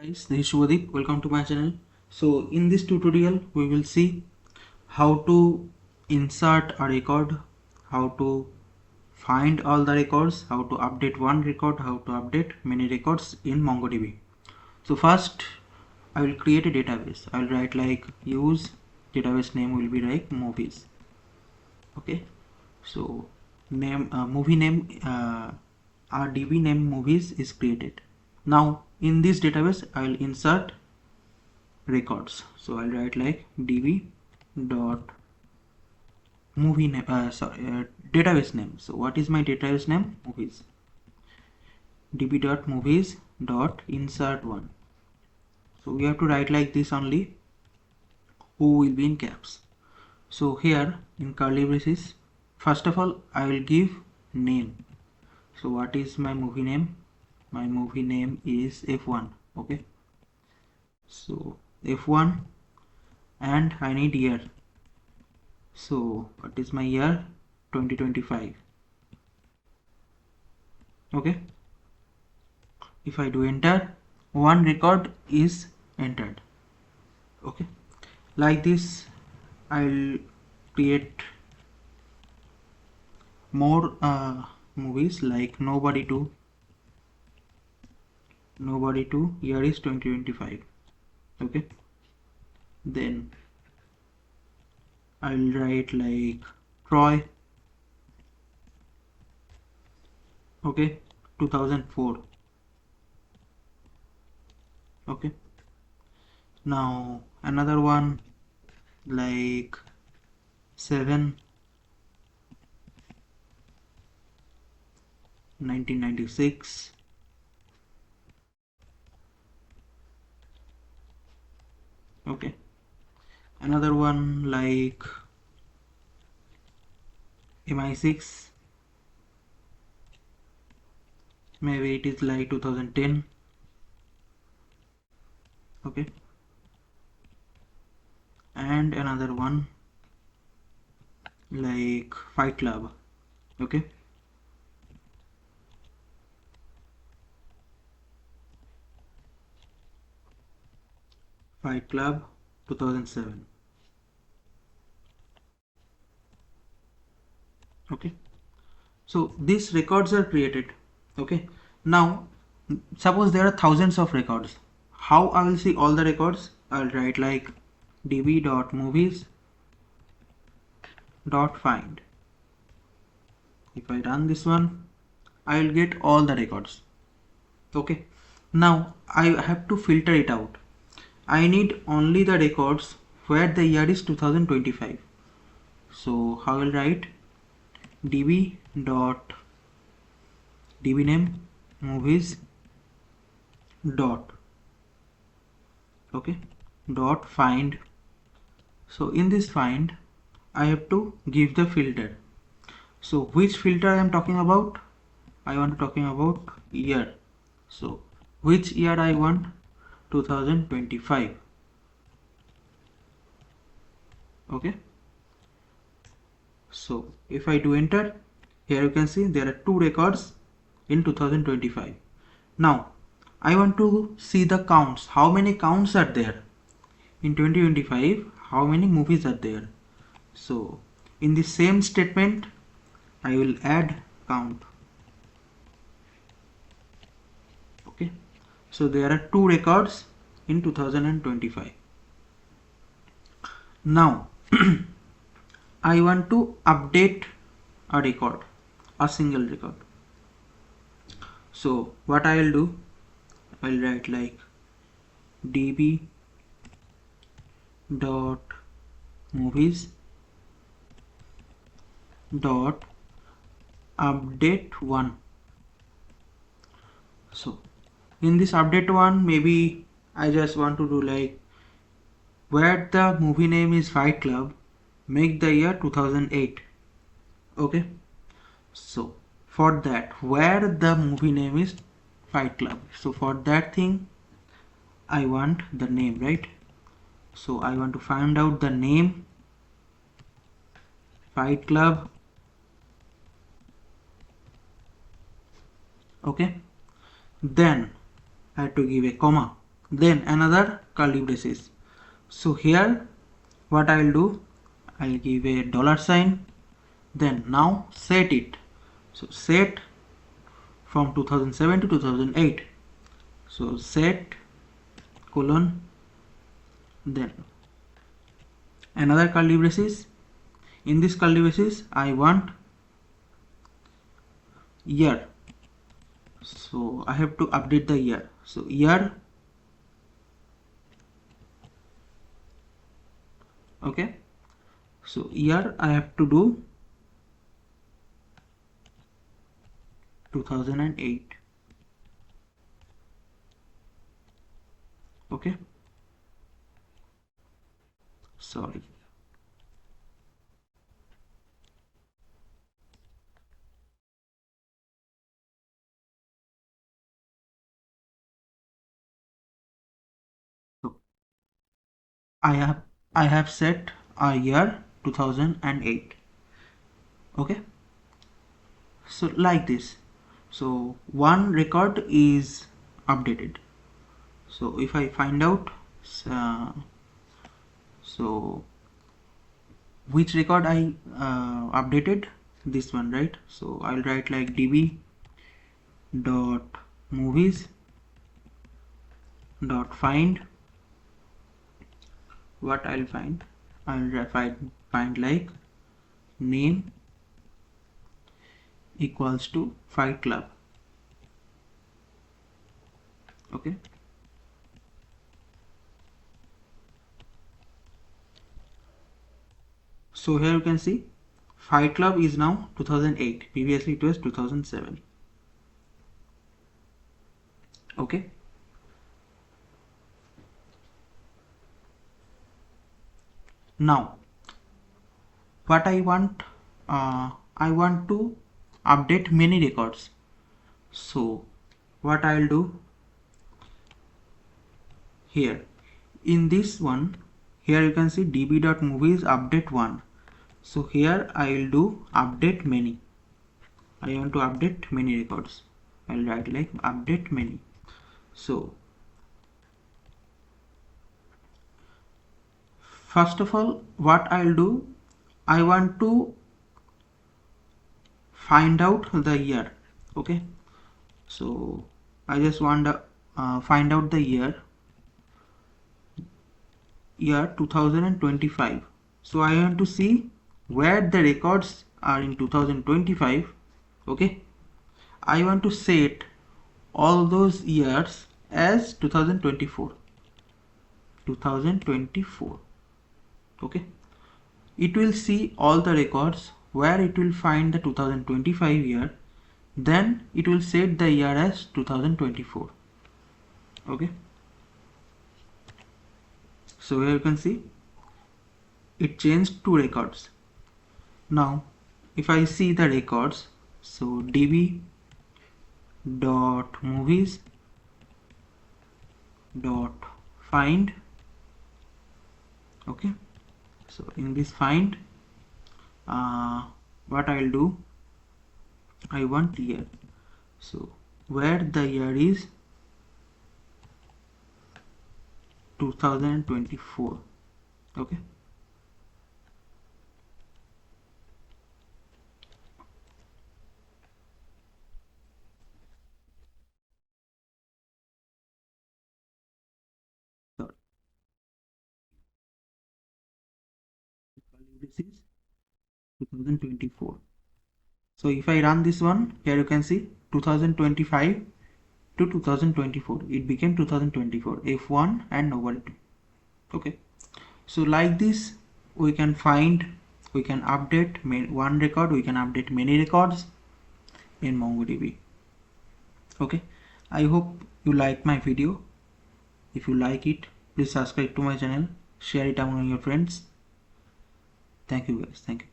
Guys, this is Shubhadeep. Welcome to my channel. So in this tutorial we will see how to insert a record, how to find all the records, how to update one record, how to update many records in MongoDB. So first I will create a database. I will write like use database name will be like movies. Okay, so name movie name our DB name movies is created. Now in this database I will insert records. So I'll write like db dot movie name database name. So what is my database name? Movies. db dot movies dot insert one. So we have to write like this only. Who will be in caps. So here in curly braces, first of all I will give name. So what is my movie name? My movie name is F1. Okay, so F1, and I need year. So what is my year? 2025. Okay, if I do enter, one record is entered. Okay, like this I'll create more movies like Nobody 2. Nobody 2, year is 2025. Okay, then I'll write like Troy. Okay, 2004. Okay, now another one like 7, 1996. Okay, another one like MI6, maybe it is like 2010. Okay, and another one like Fight Club. Okay, Fight Club 2007. Okay, so these records are created. Okay, now suppose there are thousands of records. How I will see all the records? I'll write like db.movies.find. If I run this one, I will get all the records. Okay, now I have to filter it out. I need only the records where the year is 2025. So how will write db name movies dot, okay, dot find. So in this find I have to give the filter. So which filter I am talking about? I want talking about year. So which year I want? 2025. Okay, so if I do enter, here you can see there are two records in 2025. Now I want to see the counts. How many counts are there in 2025? How many movies are there? So in the same statement I will add count. Okay, so there are two records in 2025. Now I want to update a record, a single record. So what I will do, I will write like db dot movies dot update one. So in this update one, maybe I just want to do like where the movie name is Fight Club, make the year 2008. Okay, so for that where the movie name is Fight Club, so for that thing I want the name, right? So I want to find out the name Fight Club. Okay, then I have to give a comma. then another curly braces. So here what I will do, I'll give a dollar sign, then now set it. So set from 2007 to 2008. So set colon, then another curly braces. In this curly braces I want year, so I have to update the year. So year, okay, so year I have to do 2008. Okay, sorry. So I have set a year 2008. Okay, so like this. So one record is updated. So if I find out so which record I updated, this one, right? So I'll write like db dot movies dot find. What I'll find, find like name equals to Fight Club. Okay, so here you can see Fight Club is now 2008, previously it was 2007. Okay, now what I want to update many records. So what I'll do here, in this one, here you can see db.movies update 1. So here I will do update many. I want to update many records. I'll write like update many. So first of all, what I'll do, I want to find out the year. Okay, so I just want to find out the year 2025. So I want to see where the records are in 2025. Okay, I want to set all those years as 2024. Okay, it will see all the records where it will find the 2025 year, then it will set the year as 2024. Okay, so here you can see it changed 2 records. Now if I see the records, so db dot movies dot find. Okay, so in this find, what I'll do, I want year. So where the year is 2024. Okay, so this is 2024. So if I run this one, here you can see 2025 to 2024, it became 2024, F1 and over 2. Okay, so like this we can update one record, we can update many records in MongoDB. Okay, I hope you like my video. If you like it, please subscribe to my channel, share it among your friends. Thank you guys. Thank you.